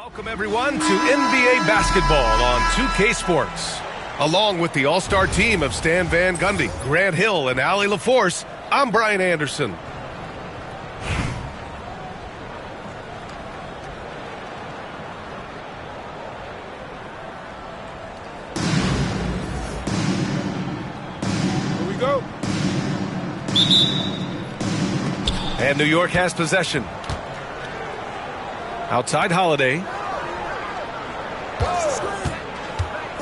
Welcome, everyone, to NBA basketball on 2K Sports. Along with the all-star team of Stan Van Gundy, Grant Hill, and Allie LaForce, I'm Brian Anderson. Here we go. And New York has possession. Outside Holiday.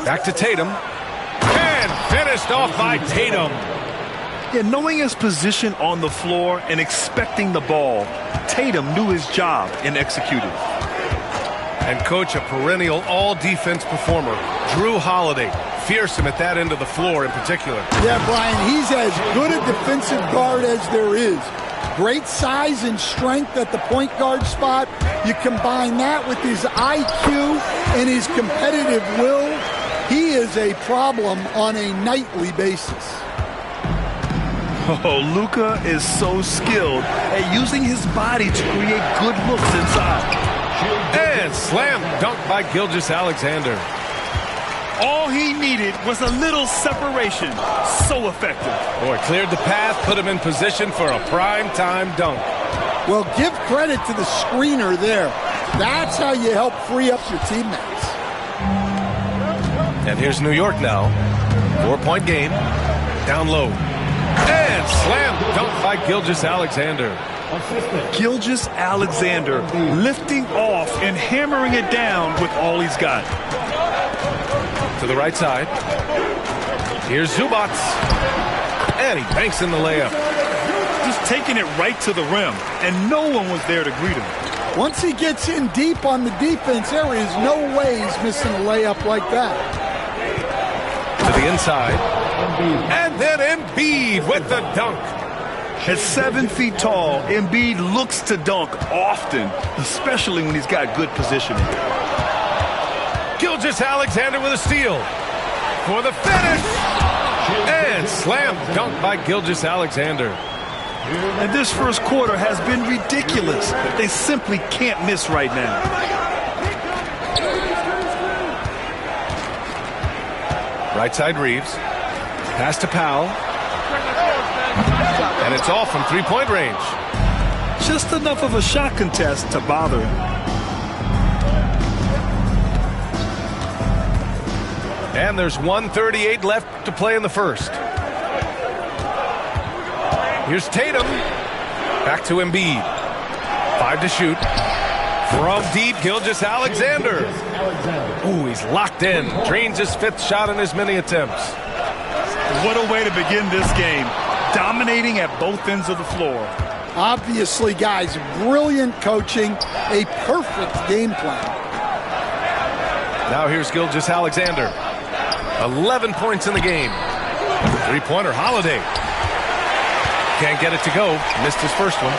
Back to Tatum. And finished off by Tatum. Yeah, knowing his position on the floor and expecting the ball, Tatum knew his job and executed. And coach, a perennial all-defense performer, Drew Holiday. Fearsome at that end of the floor in particular. Yeah, Brian, he's as good a defensive guard as there is. Great size and strength at the point guard spot. You combine that with his IQ and his competitive will, he is a problem on a nightly basis. Oh, Luka is so skilled at using his body to create good looks inside. And slam dunk by Gilgeous-Alexander. All he needed was a little separation. So effective. Boy, cleared the path, put him in position for a prime-time dunk. Well, give credit to the screener there. That's how you help free up your teammates. And here's New York now. 4-point game. Down low. And slam dunk by Gilgeous-Alexander. Gilgeous-Alexander lifting off and hammering it down with all he's got. To the right side. Here's Zubac. And he banks in the layup. Just taking it right to the rim, and no one was there to greet him. Once he gets in deep on the defense, there is no way he's missing a layup like that. To the inside. And then Embiid with the dunk. At 7 feet tall, Embiid looks to dunk often, especially when he's got good positioning. Gilgeous-Alexander with a steal. For the finish. And slam dunk by Gilgeous-Alexander. And this first quarter has been ridiculous. They simply can't miss right now. Right side Reeves. Pass to Powell. And it's off from three-point range. Just enough of a shot contest to bother him. And there's 1:38 left to play in the first. Here's Tatum. Back to Embiid. 5 to shoot. From deep, Gilgeous-Alexander. Ooh, he's locked in. Drains his 5th shot in as many attempts. What a way to begin this game. Dominating at both ends of the floor. Obviously, guys, brilliant coaching. A perfect game plan. Now here's Gilgeous-Alexander. 11 points in the game. Three-pointer, Holiday. Can't get it to go. Missed his first one.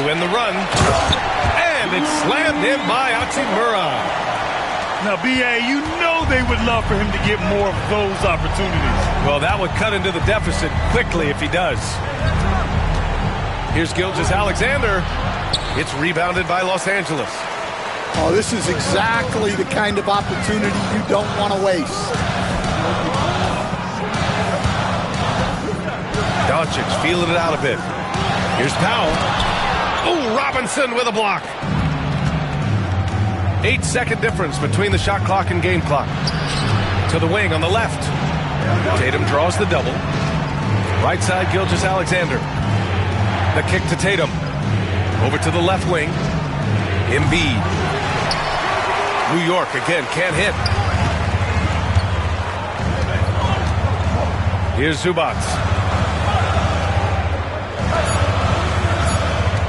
To end the run. And it's slammed in by Hachimura. Now, B.A., you know they would love for him to get more of those opportunities. Well, that would cut into the deficit quickly if he does. Here's Gilgeous-Alexander. It's rebounded by Los Angeles. Oh, this is exactly the kind of opportunity you don't want to waste. Doncic feeling it out a bit. Here's Powell. Oh, Robinson with a block. 8-second difference between the shot clock and game clock. To the wing on the left. Tatum draws the double. Right side, Gilgeous-Alexander. The kick to Tatum. Over to the left wing. Embiid. New York again can't hit. Here's Zubac.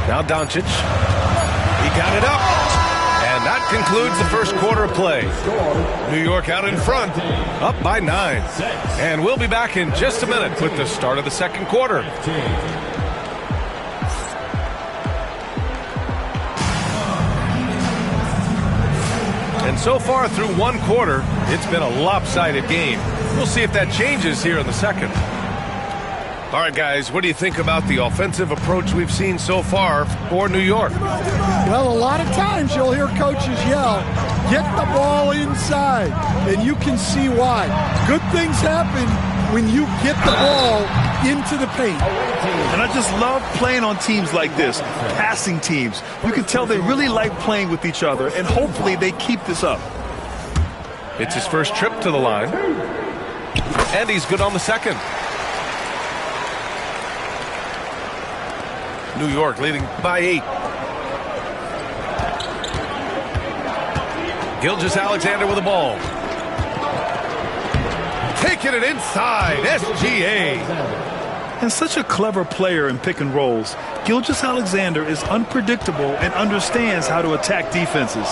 Now Doncic. He got it up. And that concludes the first quarter of play. New York out in front, up by 9. And we'll be back in just a minute with the start of the second quarter. And so far through one quarter, it's been a lopsided game. We'll see if that changes here in the second. All right, guys, what do you think about the offensive approach we've seen so far for New York? Well, a lot of times you'll hear coaches yell, get the ball inside, and you can see why. Good things happen when you get the ball into the paint. And I just love playing on teams like this, passing teams. You can tell they really like playing with each other, and hopefully they keep this up. It's his first trip to the line, and he's good on the second. New York leading by 8. Gilgeous-Alexander with the ball. Taking it inside, SGA. And such a clever player in pick and rolls, Gilgeous-Alexander is unpredictable and understands how to attack defenses.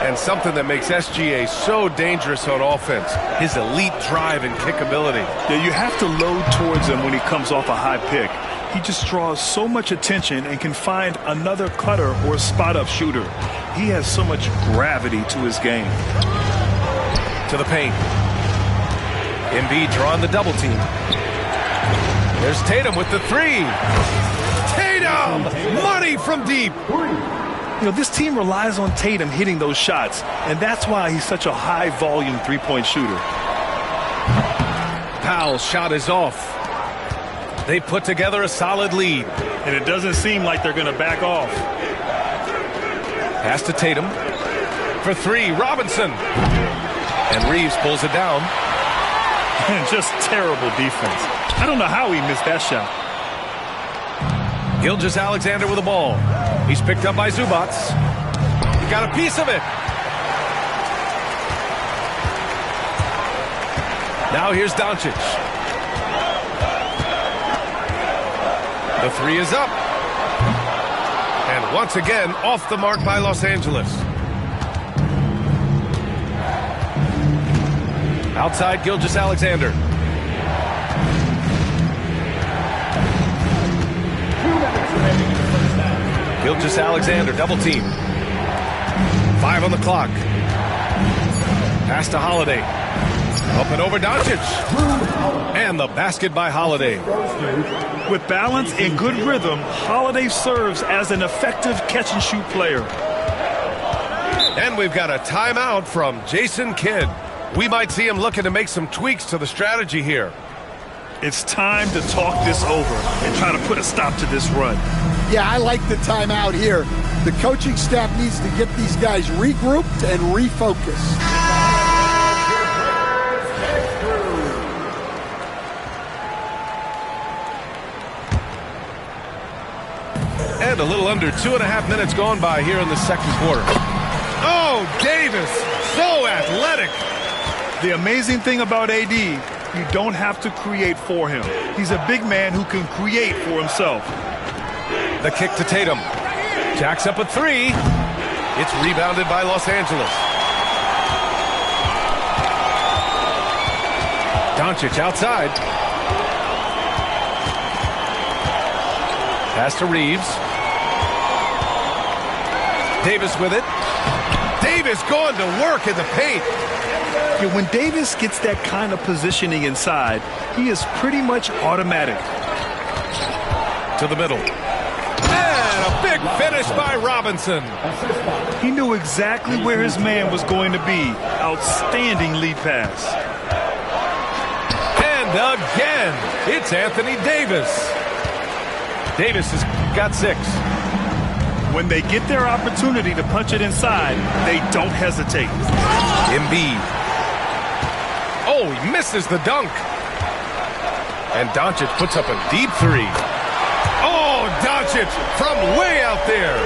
And something that makes SGA so dangerous on offense, his elite drive and kick ability. Yeah, you have to load towards him when he comes off a high pick. He just draws so much attention and can find another cutter or spot-up shooter. He has so much gravity to his game. To the paint. Embiid drawing the double team. There's Tatum with the 3. Tatum! Money from deep! You know, this team relies on Tatum hitting those shots, and that's why he's such a high-volume three-point shooter. Powell's shot is off. They put together a solid lead. And it doesn't seem like they're going to back off. Pass to Tatum. For 3, Robinson. And Reeves pulls it down. And just terrible defense. I don't know how he missed that shot. Gilgeous-Alexander with the ball. He's picked up by Zubac. He got a piece of it. Now here's Doncic. The 3 is up. And once again, off the mark by Los Angeles. Outside Gilgeous-Alexander. Gilgeous-Alexander, double team. 5 on the clock. Pass to Holiday. Up and over Doncic. And the basket by Holiday. With balance and good rhythm, Holiday serves as an effective catch-and-shoot player. And we've got a timeout from Jason Kidd. We might see him looking to make some tweaks to the strategy here. It's time to talk this over and try to put a stop to this run. Yeah, I like the timeout here. The coaching staff needs to get these guys regrouped and refocused. And a little under 2.5 minutes gone by here in the second quarter. Oh, Davis, so athletic. The amazing thing about AD, you don't have to create for him. He's a big man who can create for himself. The kick to Tatum. Jacks up a 3. It's rebounded by Los Angeles. Doncic outside. Pass to Reeves. Davis with it. Davis going to work in the paint. Yeah, when Davis gets that kind of positioning inside, he is pretty much automatic. To the middle. And a big finish by Robinson. He knew exactly where his man was going to be. Outstanding lead pass. And again, it's Anthony Davis. Davis has got 6. When they get their opportunity to punch it inside, they don't hesitate. Embiid. Oh, he misses the dunk. And Doncic puts up a deep 3. Oh, Doncic from way out there.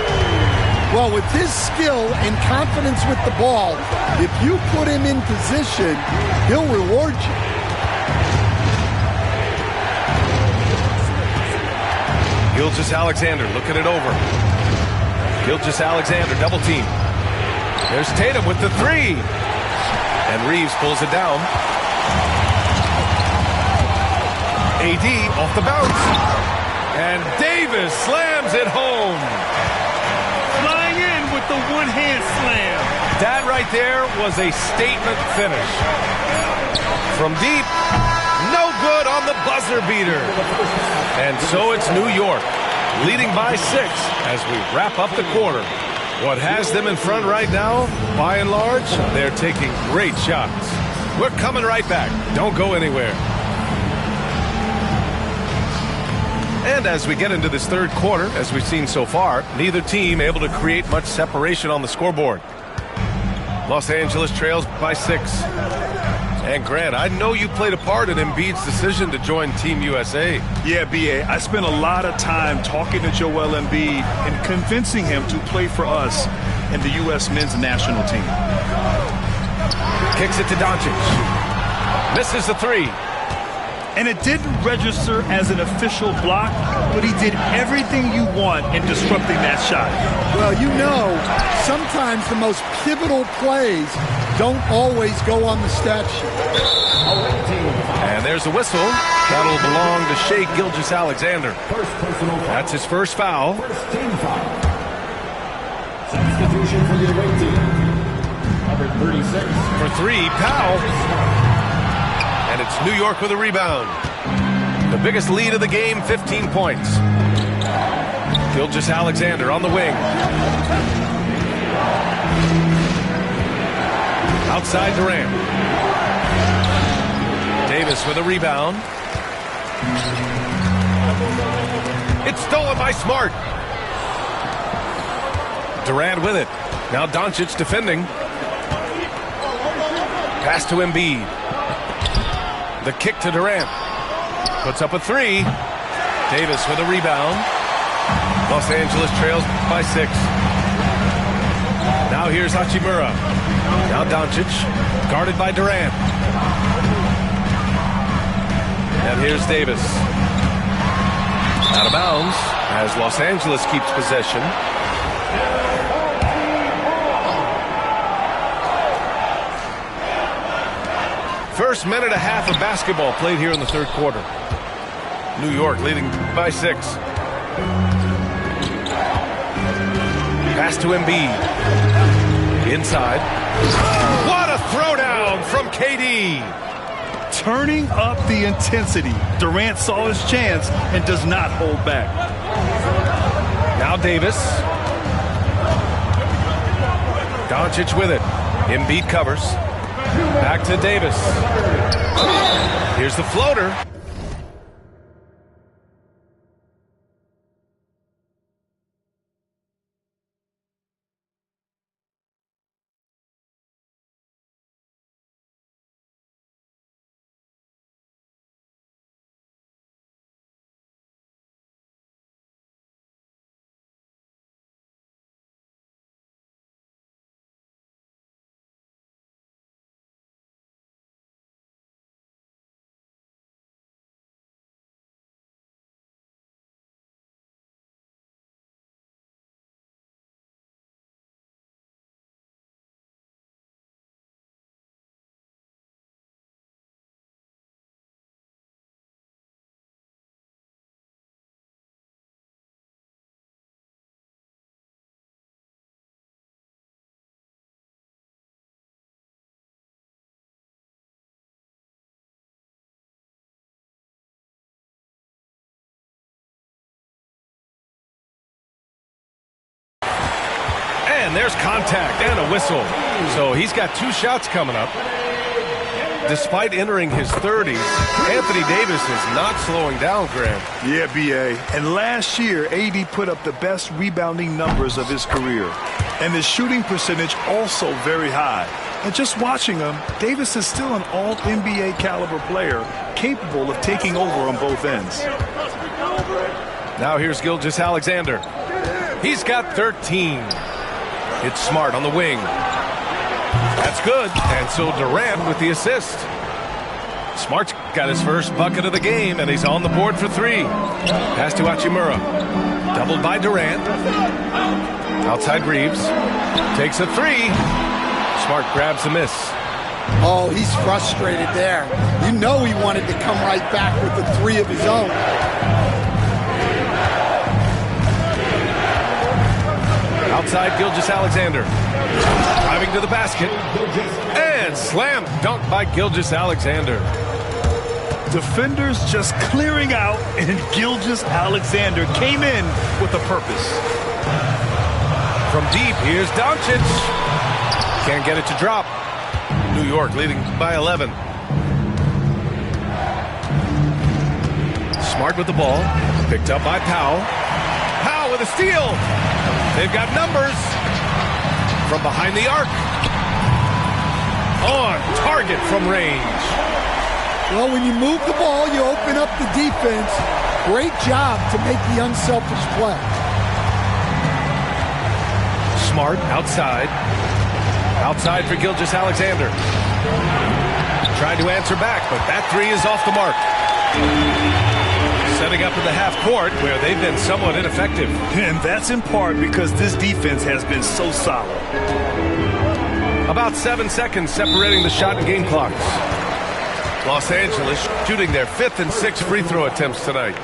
Well, with his skill and confidence with the ball, if you put him in position, he'll reward you. Gilgeous-Alexander looking it over. Gilgeous-Alexander double team. There's Tatum with the 3. And Reeves pulls it down. AD off the bounce. And Davis slams it home. Flying in with the one-hand slam. That right there was a statement finish. From deep, no good on the buzzer beater. And so it's New York, leading by 6 as we wrap up the quarter. What has them in front right now, by and large, they're taking great shots. We're coming right back. Don't go anywhere. And as we get into this third quarter, as we've seen so far, neither team able to create much separation on the scoreboard. Los Angeles trails by 6. And Grant, I know you played a part in Embiid's decision to join Team USA. Yeah, B.A., I spent a lot of time talking to Joel Embiid and convincing him to play for us in the U.S. men's national team. Kicks it to Doncic. Misses the 3. And it didn't register as an official block, but he did everything you want in disrupting that shot. Well, you know, sometimes the most pivotal plays don't always go on the stat sheet. And there's the whistle. That'll belong to Shai Gilgeous-Alexander. That's his first foul. Substitution for the away team. Number 36. For 3, Powell. And it's New York with a rebound. The biggest lead of the game, 15 points. Gilgeous-Alexander on the wing. Outside Durant. Davis with a rebound. It's stolen by Smart. Durant with it. Now Doncic defending. Pass to Embiid. The kick to Durant. Puts up a 3. Davis with a rebound. Los Angeles trails by 6. Now here's Hachimura. Now Doncic, guarded by Durant. And here's Davis. Out of bounds as Los Angeles keeps possession. First minute and a half of basketball played here in the third quarter. New York leading by 6. Pass to Embiid. Inside. What a throwdown from KD. Turning up the intensity. Durant saw his chance and does not hold back. Now Davis. Doncic with it. Embiid covers. Back to Davis. Here's the floater. And there's contact and a whistle. So he's got 2 shots coming up. Despite entering his 30s, Anthony Davis is not slowing down, Grant. Yeah, B.A. And last year, AD put up the best rebounding numbers of his career. And his shooting percentage also very high. And just watching him, Davis is still an all-NBA caliber player, capable of taking over on both ends. Now here's Gilgeous-Alexander. He's got 13. It's Smart on the wing. That's good. And so Durant with the assist. Smart's got his first bucket of the game, and he's on the board for 3. Pass to Hachimura. Doubled by Durant. Outside Reeves. Takes a 3. Smart grabs a miss. Oh, he's frustrated there. You know he wanted to come right back with the 3 of his own. Outside Gilgeous-Alexander. Driving to the basket. And slam dunk by Gilgeous-Alexander. Defenders just clearing out, and Gilgeous-Alexander came in with a purpose. From deep, here's Doncic. Can't get it to drop. New York leading by 11. Smart with the ball. Picked up by Powell. Powell with a steal. They've got numbers. From behind the arc. On target from range. Well, when you move the ball, you open up the defense. Great job to make the unselfish play. Smart outside. Outside for Gilgeous-Alexander. Tried to answer back, but that three is off the mark. Setting up in the half court where they've been somewhat ineffective. And that's in part because this defense has been so solid. About 7 seconds separating the shot and game clocks. Los Angeles shooting their 5th and 6th free throw attempts tonight.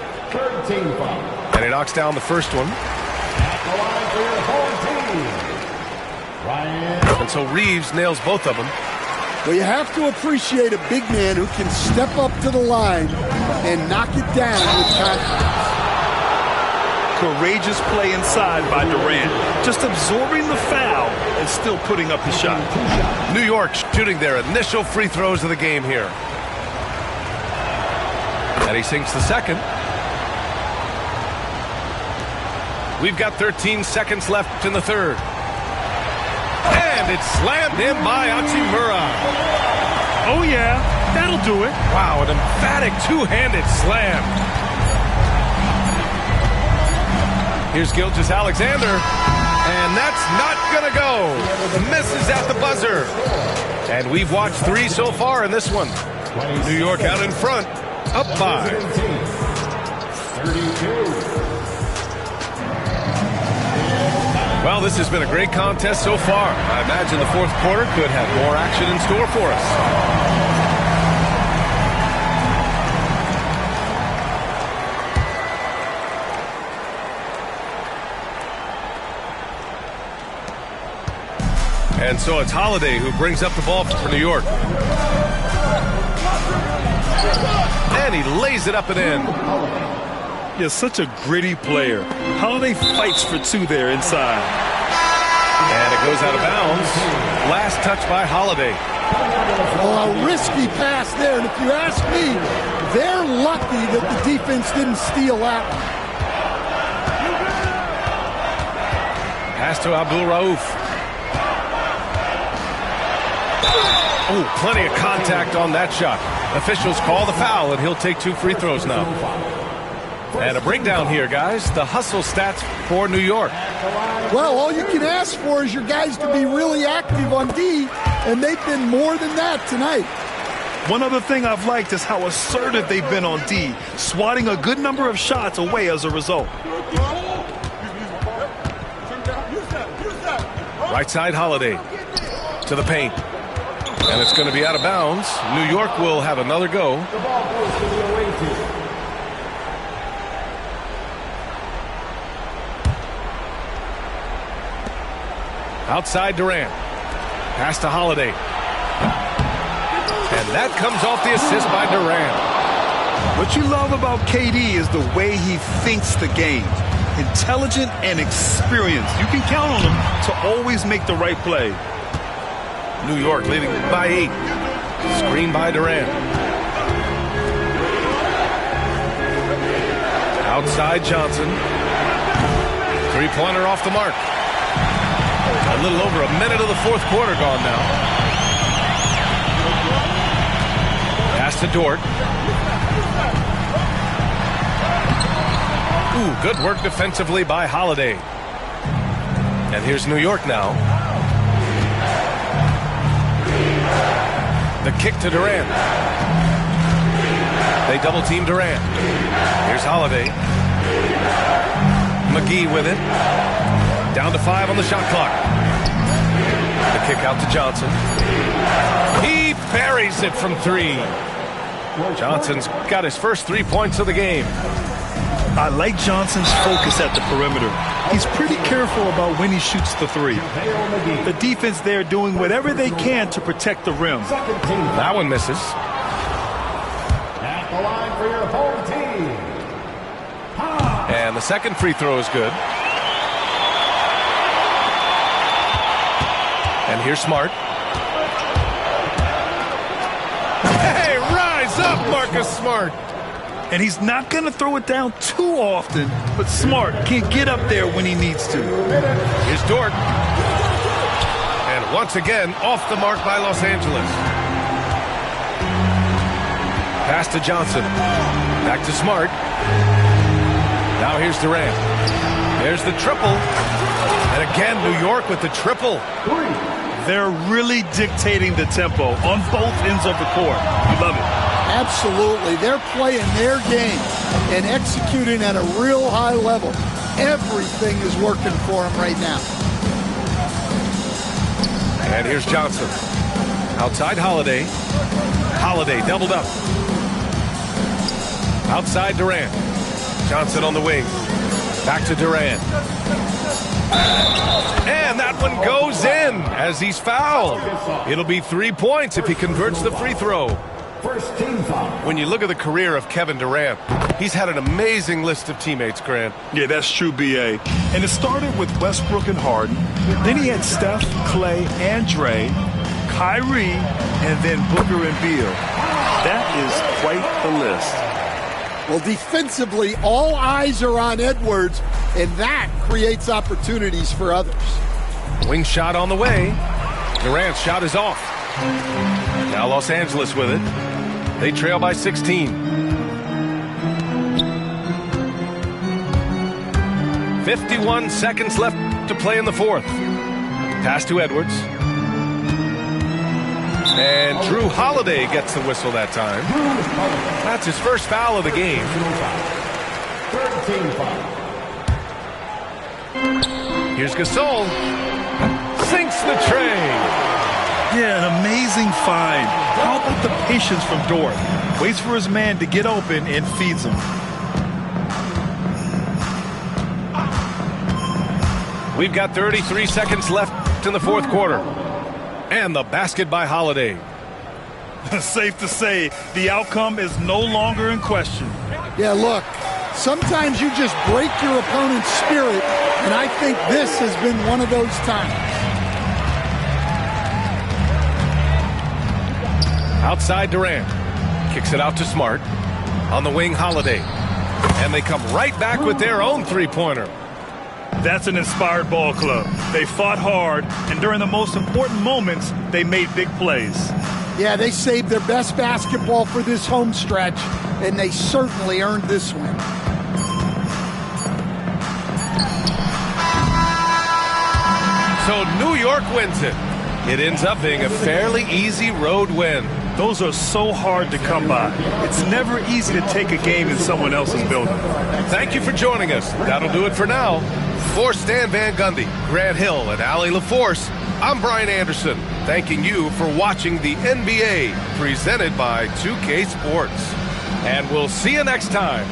And he knocks down the first one. And so Reeves nails both of them. Well, you have to appreciate a big man who can step up to the line and knock it down with confidence. Courageous play inside by Durant. Just absorbing the foul and still putting up the shot. New York shooting their initial free throws of the game here. And he sinks the second. We've got 13 seconds left in the third. And it's slammed in by Hachimura. Oh, yeah, that'll do it. Wow, an emphatic two-handed slam. Here's Gilgeous-Alexander. And that's not going to go. Misses at the buzzer. And we've watched 3 so far in this one. New York out in front. Up 5. 32. Well, this has been a great contest so far. I imagine the fourth quarter could have more action in store for us. And so it's Holiday who brings up the ball for New York. And he lays it up and in. Yeah, such a gritty player. Holiday fights for 2 there inside. And it goes out of bounds. Last touch by Holiday. Well, a risky pass there, and if you ask me, they're lucky that the defense didn't steal that one. Pass to Abdul Rauf. Oh, plenty of contact on that shot. Officials call the foul, and he'll take 2 free throws now. And a breakdown here, guys. The hustle stats for New York. Well, all you can ask for is your guys to be really active on D, and they've been more than that tonight. One other thing I've liked is how assertive they've been on D, swatting a good number of shots away as a result. Right side Holiday to the paint. And it's going to be out of bounds. New York will have another go. The ball goes to the away team. Outside Durant. Pass to Holiday. And that comes off the assist by Durant. What you love about KD is the way he thinks the game. Intelligent and experienced. You can count on him to always make the right play. New York leading by 8. Screen by Durant. Outside Johnson. Three-pointer off the mark. A little over a minute of the fourth quarter gone now. Pass to Dort. Ooh, good work defensively by Holiday. And here's New York now. The kick to Durant. They double-team Durant. Here's Holiday. McGee with it. Down to 5 on the shot clock. The kick out to Johnson. He buries it from 3. Johnson's got his first 3 points of the game. I like Johnson's focus at the perimeter. He's pretty careful about when he shoots the 3. The defense there doing whatever they can to protect the rim. That one misses. the line for your home team. And the second free throw is good. And here's Smart. Hey, rise up, Marcus Smart. And he's not going to throw it down too often, but Smart can get up there when he needs to. Here's Dort. And once again, off the mark by Los Angeles. Pass to Johnson. Back to Smart. Now here's Durant. There's the triple. And again, New York with the triple. They're really dictating the tempo on both ends of the court. You love it. Absolutely. They're playing their game and executing at a real high level. Everything is working for them right now. And here's Johnson. Outside Holiday. Holiday doubled up. Outside Durant. Johnson on the wing. Back to Durant. And that one goes in as he's fouled. It'll be 3 points if he converts the free throw. First team foul. When you look at the career of Kevin Durant, he's had an amazing list of teammates, Grant. Yeah, that's true, B.A. And it started with Westbrook and Harden. Then he had Steph, Clay, and Dre, Kyrie, and then Booker and Beal. That is quite the list. Well, defensively, all eyes are on Edwards, and that creates opportunities for others. Wing shot on the way. Durant's shot is off. Now Los Angeles with it. They trail by 16. 51 seconds left to play in the fourth. Pass to Edwards. And Drew Holiday gets the whistle that time. That's his first foul of the game. Third team foul. Here's Gasol. Sinks the tray. Yeah, an amazing find. How about the patience from Dort? Waits for his man to get open and feeds him. We've got 33 seconds left in the fourth quarter. And the basket by Holiday. Safe to say, the outcome is no longer in question. Yeah, look, sometimes you just break your opponent's spirit, and I think this has been one of those times. Outside Durant. Kicks it out to Smart. On the wing, Holiday. And they come right back with their own three-pointer. That's an inspired ball club. They fought hard, and during the most important moments, they made big plays. Yeah, they saved their best basketball for this home stretch, and they certainly earned this win. So New York wins it. It ends up being a fairly easy road win. Those are so hard to come by. It's never easy to take a game in someone else's building. Thank you for joining us. That'll do it for now. For Stan Van Gundy, Grant Hill, and Allie LaForce, I'm Brian Anderson, thanking you for watching the NBA presented by 2K Sports. And we'll see you next time.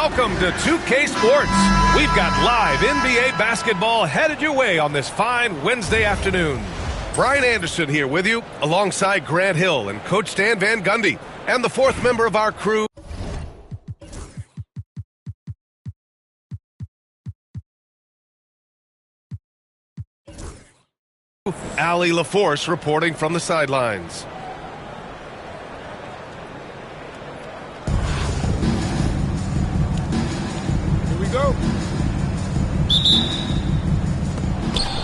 Welcome to 2K Sports. We've got live NBA basketball headed your way on this fine Wednesday afternoon. Brian Anderson here with you, alongside Grant Hill and Coach Stan Van Gundy, and the fourth member of our crew, Allie LaForce, reporting from the sidelines. Here we go.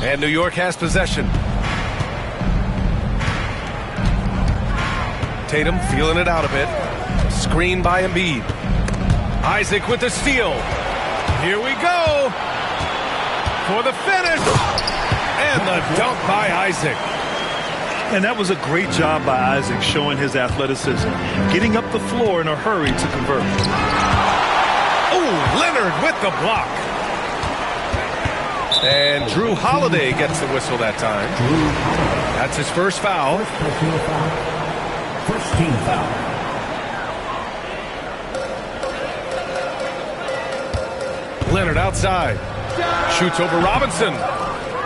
And New York has possession. Tatum feeling it out a bit. Screen by Embiid. Isaac with the steal. Here we go. For the finish. And the dunk by Isaac. And that was a great job by Isaac, showing his athleticism, getting up the floor in a hurry to convert. Oh, Leonard with the block. And Drew Holiday gets the whistle that time. That's his first foul. First team foul. Leonard outside. Shoots over Robinson.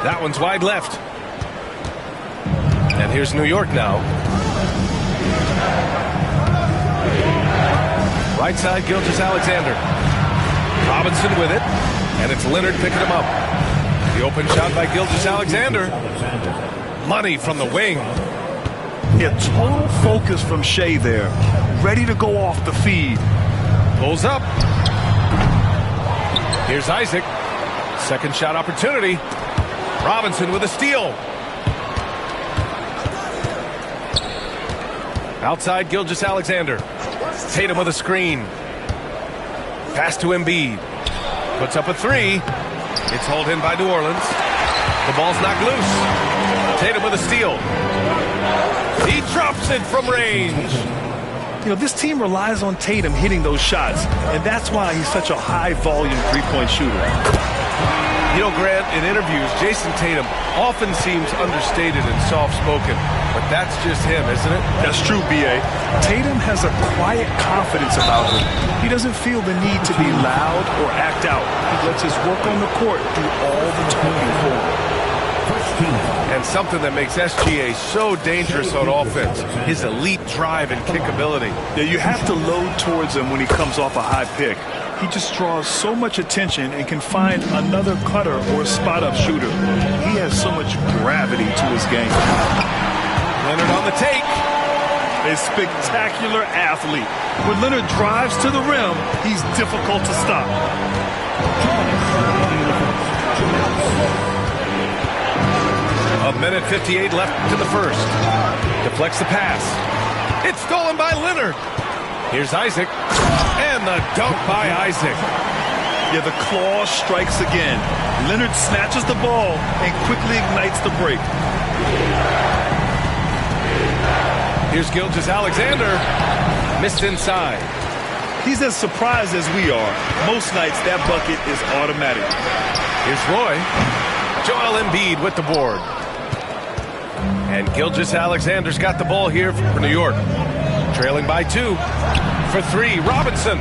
That one's wide left. And here's New York now. Right side, Gilgeous-Alexander. Robinson with it. And it's Leonard picking him up. The open shot by Gilgeous-Alexander. Money from the wing. Yeah, total focus from Shea there. Ready to go off the feed. Pulls up. Here's Isaac. Second shot opportunity. Robinson with a steal. Outside, Gilgeous-Alexander. Tatum with a screen. Pass to Embiid. Puts up a three. It's hauled in by New Orleans. The ball's knocked loose. Tatum with a steal. He drops it from range. You know, this team relies on Tatum hitting those shots, and that's why he's such a high-volume three-point shooter. You know, Grant, in interviews, Jason Tatum often seems understated and soft-spoken, but that's just him, isn't it? That's true, B.A. Tatum has a quiet confidence about him. He doesn't feel the need to be loud or act out. He lets his work on the court do all the talking for him. And something that makes SGA so dangerous on offense, his elite drive and kick ability. Yeah, you have to load towards him when he comes off a high pick. He just draws so much attention and can find another cutter or a spot-up shooter. He has so much gravity to his game. Leonard on the take. A spectacular athlete. When Leonard drives to the rim, he's difficult to stop. A minute 58 left to the first. Deflects the pass. It's stolen by Leonard. Here's Isaac. And the dunk by Isaac. Yeah, the claw strikes again. Leonard snatches the ball and quickly ignites the break. Here's Gilgeous-Alexander. Missed inside. He's as surprised as we are. Most nights, that bucket is automatic. Here's Roy. Joel Embiid with the board. And Gilgeous-Alexander's got the ball here for New York. Trailing by 2. For 3, Robinson.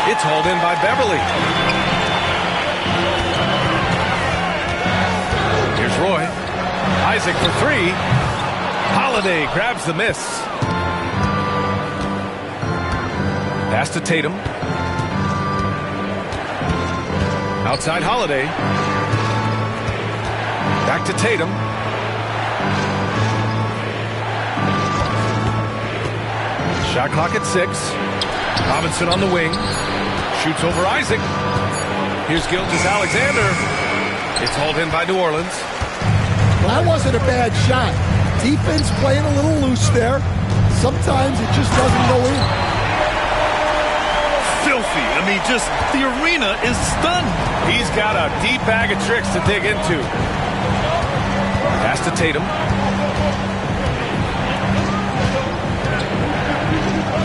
It's hauled in by Beverly. Here's Roy. Isaac for 3. Holiday grabs the miss. Pass to Tatum. Outside Holiday. Back to Tatum. Shot clock at 6. Robinson on the wing. Shoots over Isaac. Here's Gilgeous-Alexander. It's hauled in by New Orleans. Well, that wasn't a bad shot. Defense playing a little loose there. Sometimes it just doesn't go in. Filthy. I mean, just the arena is stunned. He's got a deep bag of tricks to dig into. Pass to Tatum.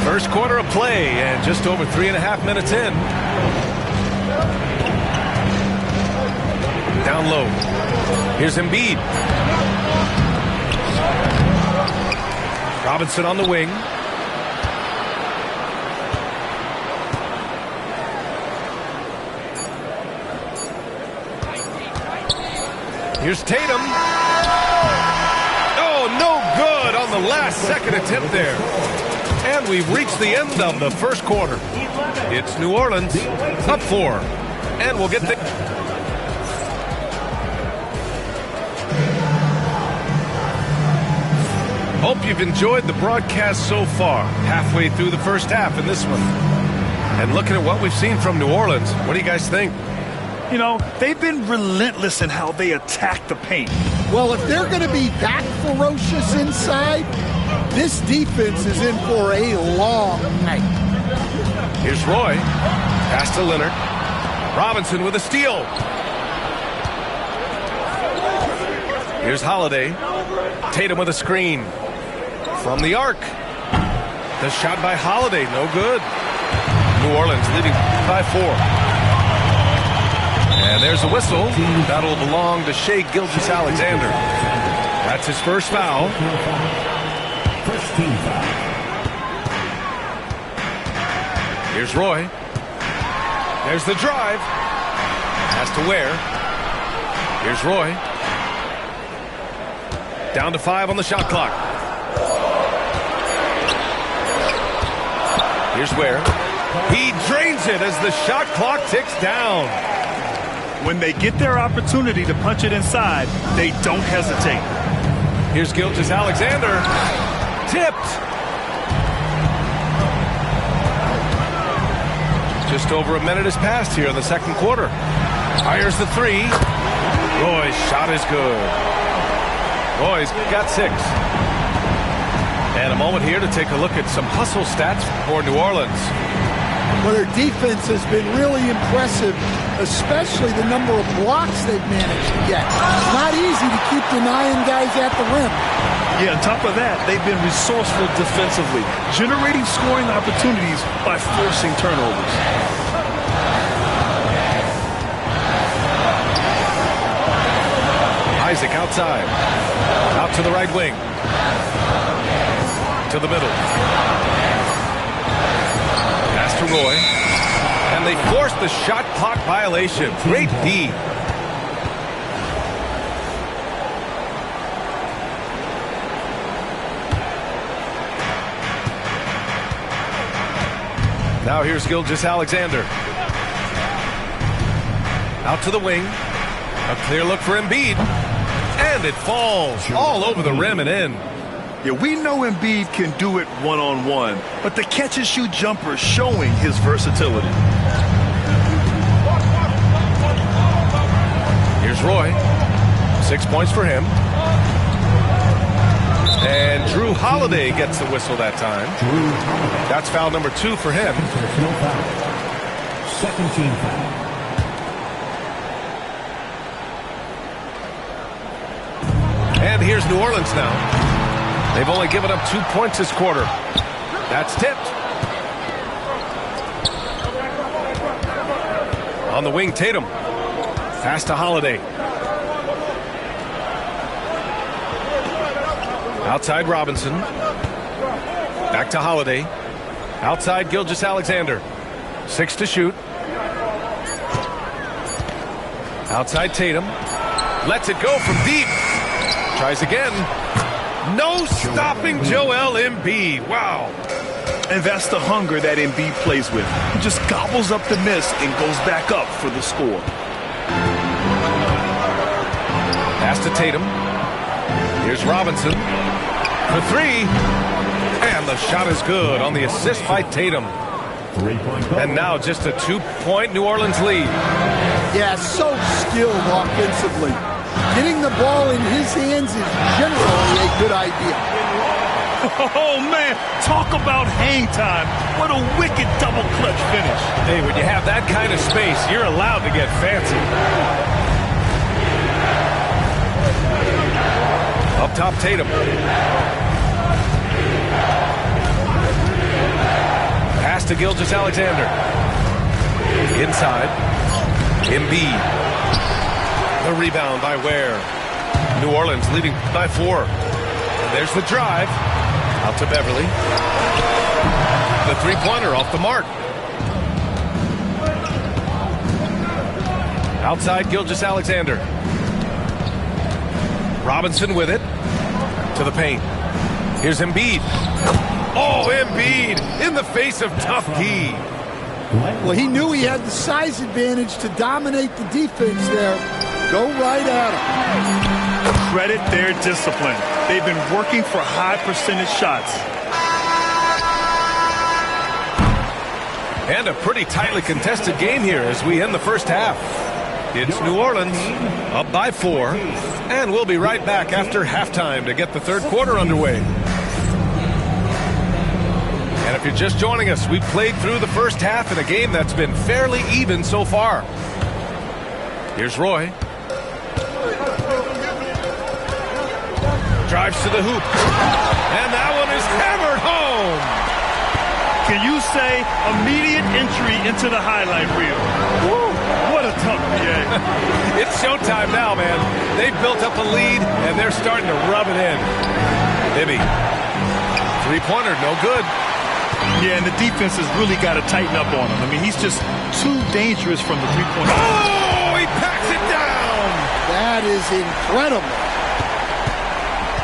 First quarter of play and just over 3.5 minutes in. Down low. Here's Embiid. Robinson on the wing. Here's Tatum. Oh, no good on the last second attempt there. And we've reached the end of the first quarter. It's New Orleans up 4. And we'll get the... Hope you've enjoyed the broadcast so far. Halfway through the first half in this one. And looking at what we've seen from New Orleans, what do you guys think? You know, they've been relentless in how they attack the paint. Well, if they're going to be that ferocious inside, this defense is in for a long night. Here's Roy. Pass to Leonard. Robinson with a steal. Here's Holiday. Tatum with a screen. From the arc. The shot by Holiday, no good. New Orleans leading by 4. And there's a whistle. That'll belong to Shai Gilgeous-Alexander. That's his first foul. First team foul. Here's Roy. There's the drive. Has to Ware. Here's Roy. Down to 5 on the shot clock. Here's Ware. He drains it as the shot clock ticks down. When they get their opportunity to punch it inside, they don't hesitate. Here's Gilgeous-Alexander. Tipped. Just over a minute has passed here in the second quarter. Fires the 3. Roy's shot is good. Roy's got 6. And a moment here to take a look at some hustle stats for New Orleans. Well, their defense has been really impressive, especially the number of blocks they've managed to get. It's not easy to keep denying guys at the rim. Yeah, on top of that, they've been resourceful defensively, generating scoring opportunities by forcing turnovers. Isaac outside. Out to the right wing. To the middle. Pass to Roy. And they force the shot clock violation. Great D. Now here's Gilgeous-Alexander. Out to the wing. A clear look for Embiid. And it falls all over the rim and in. Yeah, we know Embiid can do it one-on-one, but the catch-and-shoot jumper showing his versatility. Here's Roy. 6 points for him. And Drew Holiday gets the whistle that time. That's foul number 2 for him. Second team foul. And here's New Orleans now. They've only given up 2 points this quarter. That's tipped. On the wing, Tatum. Pass to Holiday. Outside Robinson. Back to Holiday. Outside Gilgeous-Alexander. 6 to shoot. Outside Tatum. Lets it go from deep. Tries again. No stopping Joel Embiid. Wow. And that's the hunger that Embiid plays with. He just gobbles up the miss and goes back up for the score. Pass to Tatum. Here's Robinson. For 3. And the shot is good on the assist by Tatum. And now just a 2-point New Orleans lead. Yeah, so skilled offensively. Getting the ball in his hands is generally a good idea. Oh, man, talk about hang time. What a wicked double clutch finish. Hey, when you have that kind of space, you're allowed to get fancy. Up top, Tatum. Pass to Gilgeous-Alexander. Inside. Embiid. The rebound by Ware. New Orleans leading by 4. And there's the drive. Out to Beverly. The three-pointer off the mark. Outside Gilgeous-Alexander. Robinson with it. To the paint. Here's Embiid. Oh, Embiid in the face of tough D. Well, he knew he had the size advantage to dominate the defense there. Go right at him. Credit their discipline. They've been working for high percentage shots. And a pretty tightly contested game here as we end the first half. It's New Orleans up by 4, and we'll be right back after halftime to get the third quarter underway. And if you're just joining us, we've played through the first half in a game that's been fairly even so far. Here's Roy. Drives to the hoop. And that one is hammered home. Can you say immediate entry into the highlight reel? Woo, what a tough NBA. It's showtime now, man. They've built up a lead, and they're starting to rub it in. Bibby. Three-pointer, no good. Yeah, and the defense has really got to tighten up on him. I mean, he's just too dangerous from the three-point line. Oh, he packs it down. That is incredible.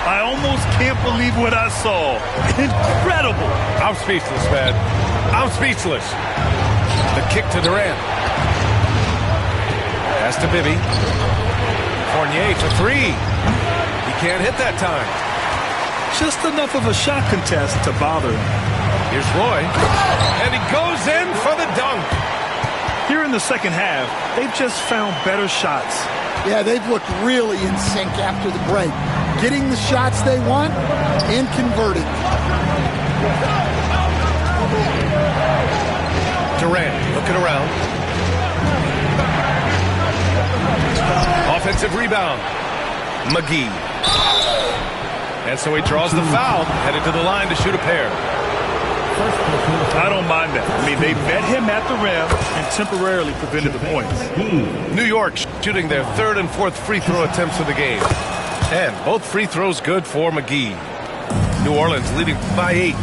I almost can't believe what I saw. Incredible. I'm speechless, man. I'm speechless. The kick to Durant. Pass to Bibby. Fournier for 3. He can't hit that time. Just enough of a shot contest to bother him. Here's Roy. And he goes in for the dunk. Here in the second half, they've just found better shots. Yeah, they've looked really in sync after the break. Getting the shots they want and converting. Durant looking around. Offensive rebound. McGee. And so he draws the foul, headed to the line to shoot a pair. I don't mind that. I mean, they met him at the rim and temporarily prevented the points. New York shooting their third and fourth free throw attempts of the game. And both free throws good for McGee. New Orleans leading by 8.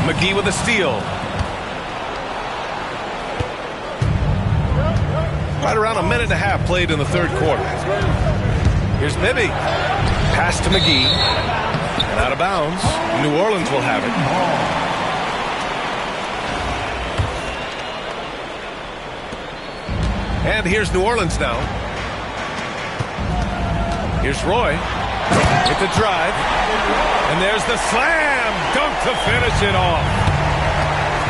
McGee with a steal. Right around a minute and a half played in the third quarter. Here's Bibby. Pass to McGee. And out of bounds. New Orleans will have it. And here's New Orleans now. Here's Roy. With the drive. And there's the slam dunk to finish it off.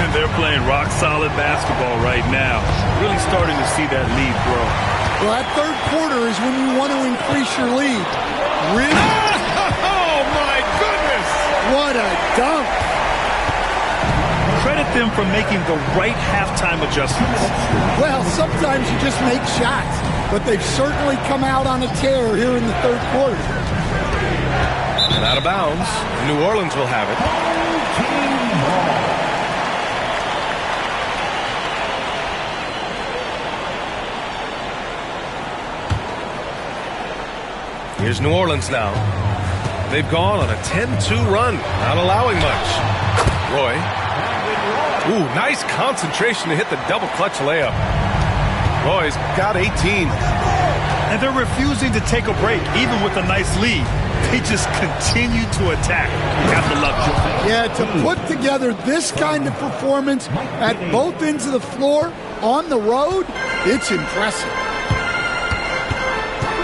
And they're playing rock-solid basketball right now. Really starting to see that lead grow. Well, that third quarter is when you want to increase your lead. Really? Oh, my goodness! What a dunk! Credit them for making the right halftime adjustments. Well, sometimes you just make shots, but they've certainly come out on a tear here in the third quarter. And out of bounds. New Orleans will have it. Here's New Orleans now. They've gone on a 10-2 run, not allowing much. Roy. Ooh, nice concentration to hit the double clutch layup. Roy's got 18. And they're refusing to take a break, even with a nice lead. They just continue to attack. You have to love it. Yeah, to put together this kind of performance at both ends of the floor on the road, it's impressive.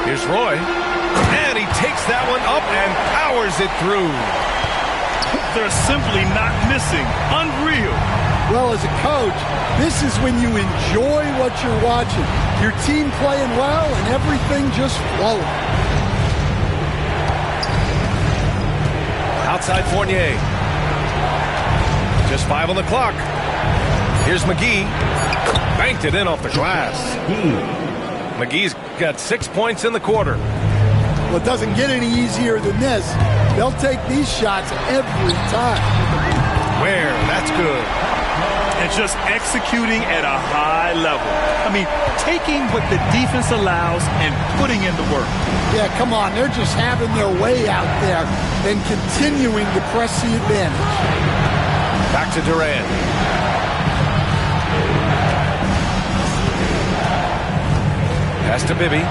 Here's Roy. And he takes that one up and powers it through. They're simply not missing. Unreal. Well, as a coach, this is when you enjoy what you're watching. Your team playing well and everything just flowing. Outside Fournier. Just 5 on the clock. Here's McGee. Banked it in off the glass. McGee's got 6 points in the quarter. Well, it doesn't get any easier than this. They'll take these shots every time. Where? That's good. And just executing at a high level. I mean, taking what the defense allows and putting in the work. Yeah, come on. They're just having their way out there and continuing to press the advantage. Back to Durant. Pass to Bibby.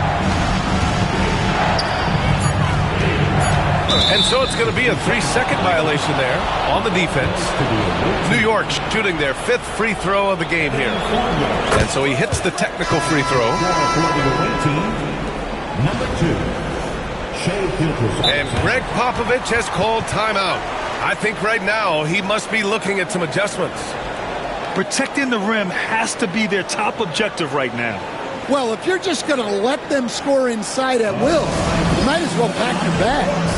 And so it's going to be a 3-second violation there on the defense. New York shooting their 5th free throw of the game here. And so he hits the technical free throw. And Greg Popovich has called timeout. I think right now he must be looking at some adjustments. Protecting the rim has to be their top objective right now. Well, if you're just going to let them score inside at will, you might as well pack your bags.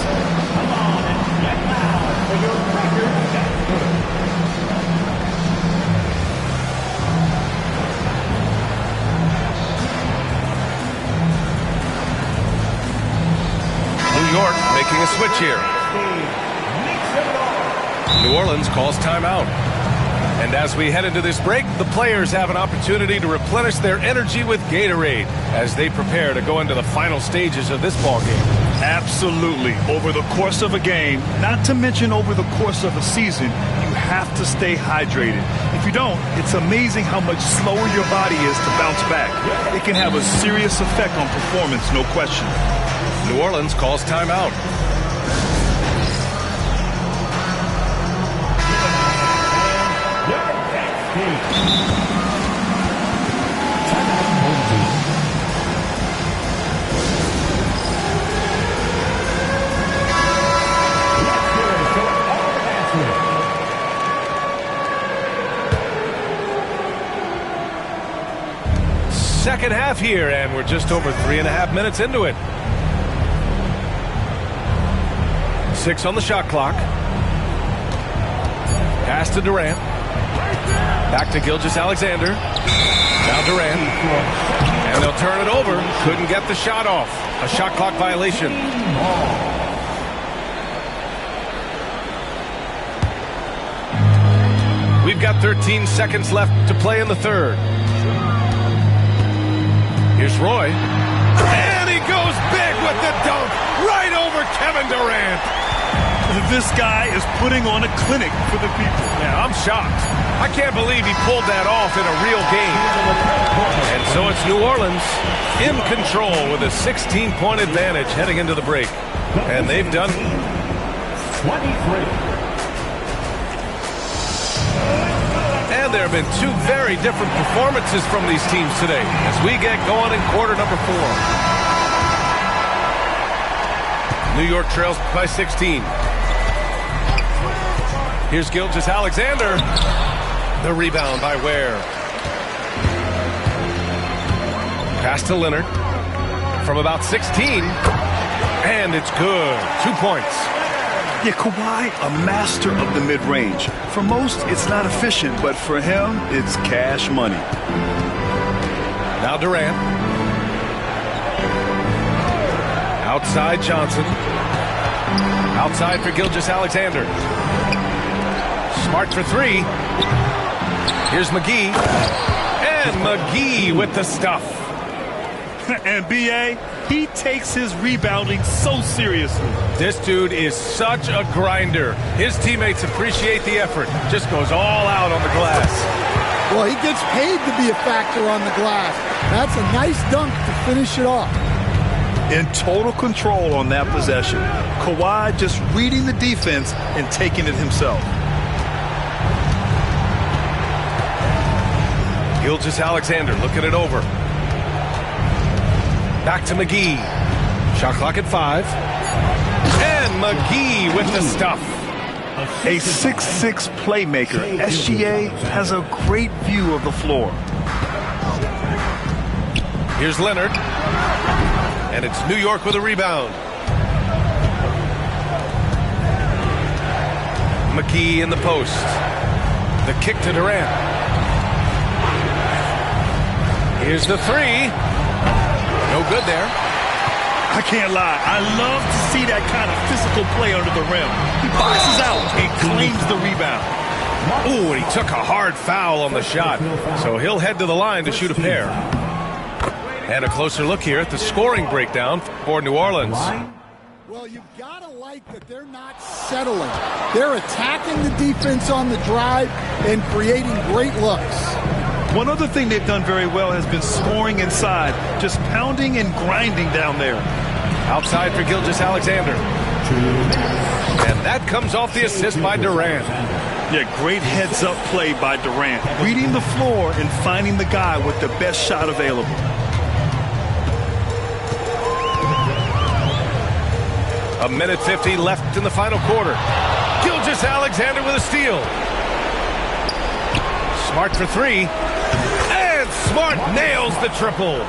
New York making a switch here. New Orleans calls timeout. And as we head into this break, the players have an opportunity to replenish their energy with Gatorade as they prepare to go into the final stages of this ball game. Absolutely. Over the course of a game, not to mention over the course of a season, you have to stay hydrated. If you don't, it's amazing how much slower your body is to bounce back. It can have a serious effect on performance, no question. New Orleans calls timeout. Second half here, and we're just over 3.5 minutes into it. 6 on the shot clock. Pass to Durant. Back to Gilgeous-Alexander. Now Durant. And they'll turn it over. Couldn't get the shot off. A shot clock violation. We've got 13 seconds left to play in the third. Here's Roy. And he goes big with the dunk right over Kevin Durant. This guy is putting on a clinic for the people. Yeah, I'm shocked. I can't believe he pulled that off in a real game. And so it's New Orleans in control with a 16-point advantage heading into the break. And they've done 23. And there have been 2 very different performances from these teams today as we get going in quarter number 4. New York trails by 16. Here's Gilgeous-Alexander. The rebound by Ware. Pass to Leonard from about 16. And it's good. 2 points. Yeah, Kawhi, a master of the mid-range. For most, it's not efficient, but for him, it's cash money. Now Durant. Outside Johnson. Outside for Gilgeous-Alexander. Smart for 3. Here's McGee. And McGee with the stuff. And B.A., he takes his rebounding so seriously. This dude is such a grinder. His teammates appreciate the effort. Just goes all out on the glass. Well, he gets paid to be a factor on the glass. That's a nice dunk to finish it off. In total control on that possession. Kawhi just reading the defense and taking it himself. Gilgeous-Alexander looking it over. Back to McGee. Shot clock at 5. And McGee with the stuff. A 6'6" playmaker, SGA has a great view of the floor. Here's Leonard. And it's New York with a rebound. McGee in the post. The kick to Durant. Here's the 3. No good there. I can't lie. I love to see that kind of physical play under the rim. He boxes out and claims the rebound. Ooh, and he took a hard foul on the shot. So he'll head to the line to shoot a pair. And a closer look here at the scoring breakdown for New Orleans. Well, you've got to like that they're not settling. They're attacking the defense on the drive and creating great looks. One other thing they've done very well has been scoring inside, just pounding and grinding down there. Outside for Gilgeous-Alexander. And that comes off the assist by Durant. Yeah, great heads-up play by Durant. Reading the floor and finding the guy with the best shot available. A minute 50 left in the final quarter. Gilgeous-Alexander with a steal. Smart for three. And Smart nails the triple.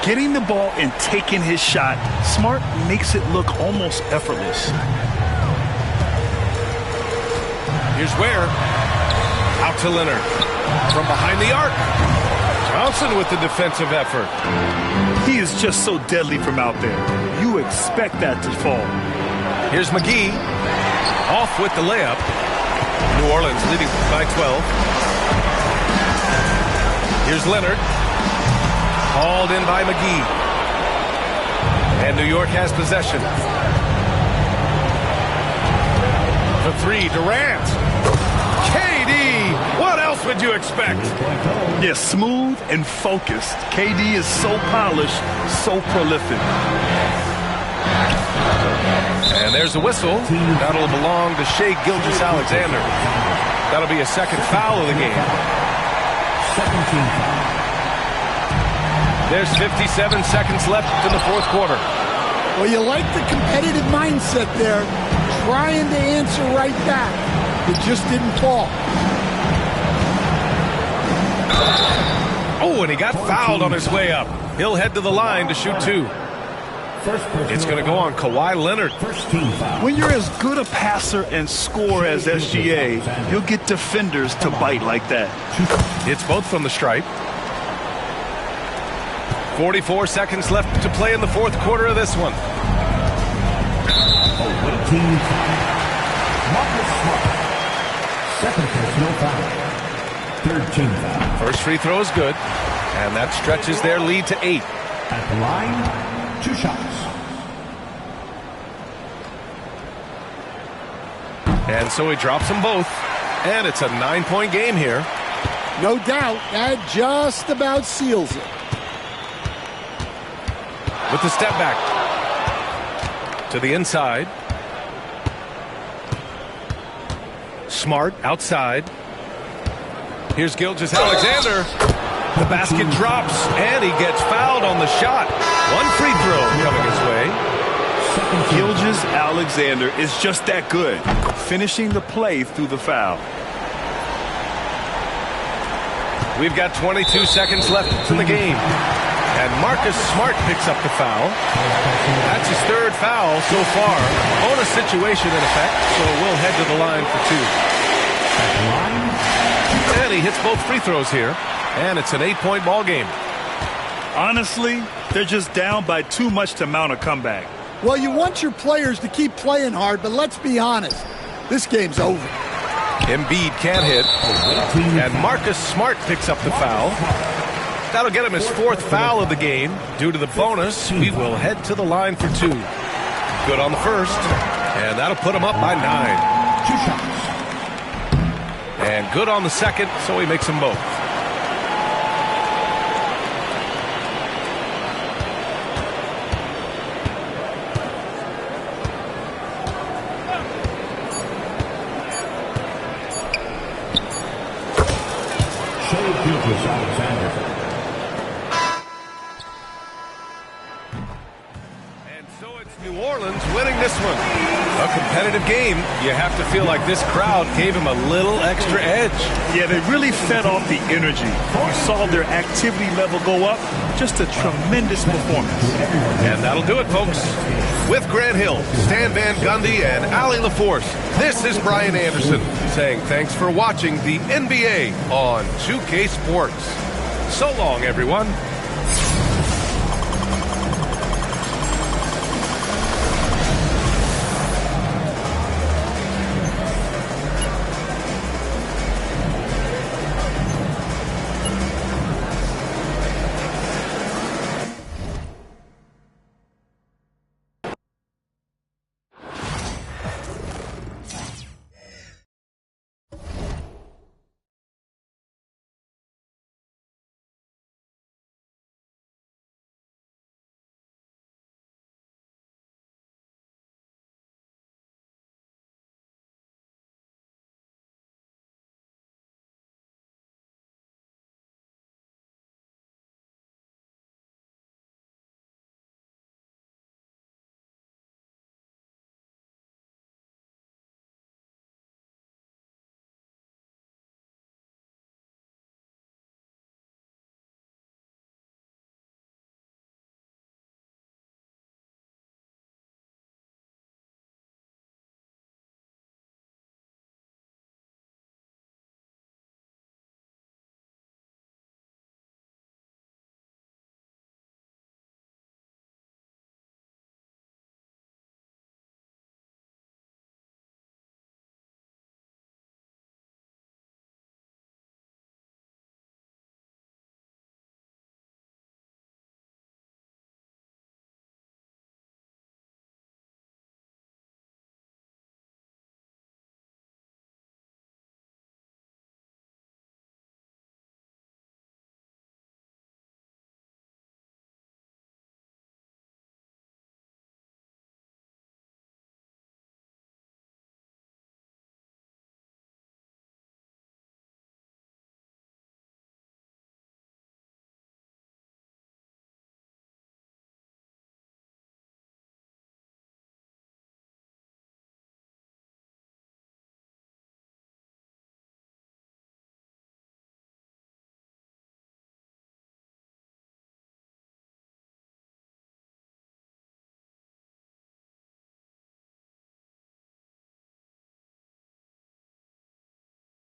Getting the ball and taking his shot, Smart makes it look almost effortless. Here's Ware. Out to Leonard. From behind the arc. Johnson with the defensive effort. He is just so deadly from out there. You expect that to fall. Here's McGee. Off with the layup. New Orleans leading by 12. Here's Leonard. Hauled in by McGee. And New York has possession. For three, Durant. KD! What else would you expect? Yeah, smooth and focused. KD is so polished, so prolific. And there's a whistle. That'll belong to Shai Gilgeous-Alexander. That'll be a second foul of the game. There's 57 seconds left in the fourth quarter. Well, you like the competitive mindset there, trying to answer right back. It just didn't fall. Oh, and he got fouled on his way up. He'll head to the line to shoot two. It's going to go on Kawhi Leonard. When you're as good a passer and scorer as SGA, you'll get defenders to bite like that. It's both from the stripe. 44 seconds left to play in the fourth quarter of this one. Second personal foul. Third team foul. First free throw is good, and that stretches their lead to 8. At the line, 2 shots. And so he drops them both, and it's a 9-point game here. No doubt, that just about seals it. With the step back to the inside. Smart outside. Here's Gilgeous-Alexander. The basket drops, and he gets fouled on the shot. One free throw coming his way. Gilgeous-Alexander is just that good, finishing the play through the foul. We've got 22 seconds left in the game. And Marcus Smart picks up the foul. That's his third foul so far. Bonus situation in effect, so we'll head to the line for 2. And he hits both free throws here. And it's an 8-point ball game. Honestly, they're just down by too much to mount a comeback. Well, you want your players to keep playing hard, but let's be honest. This game's over. Embiid can't hit. And Marcus Smart picks up the foul. That'll get him his 4th foul of the game. Due to the bonus, we will head to the line for 2. Good on the first, and that'll put him up by 9. 2 shots. And good on the second, so he makes them both. Shai Gilgeous-Alexander. New Orleans winning this one. A competitive game. You have to feel like this crowd gave him a little extra edge. Yeah, they really fed off the energy. You saw their activity level go up. Just a tremendous performance. And that'll do it, folks. With Grant Hill, Stan Van Gundy, and Allie LaForce, this is Brian Anderson saying thanks for watching the NBA on 2K Sports. So long, everyone.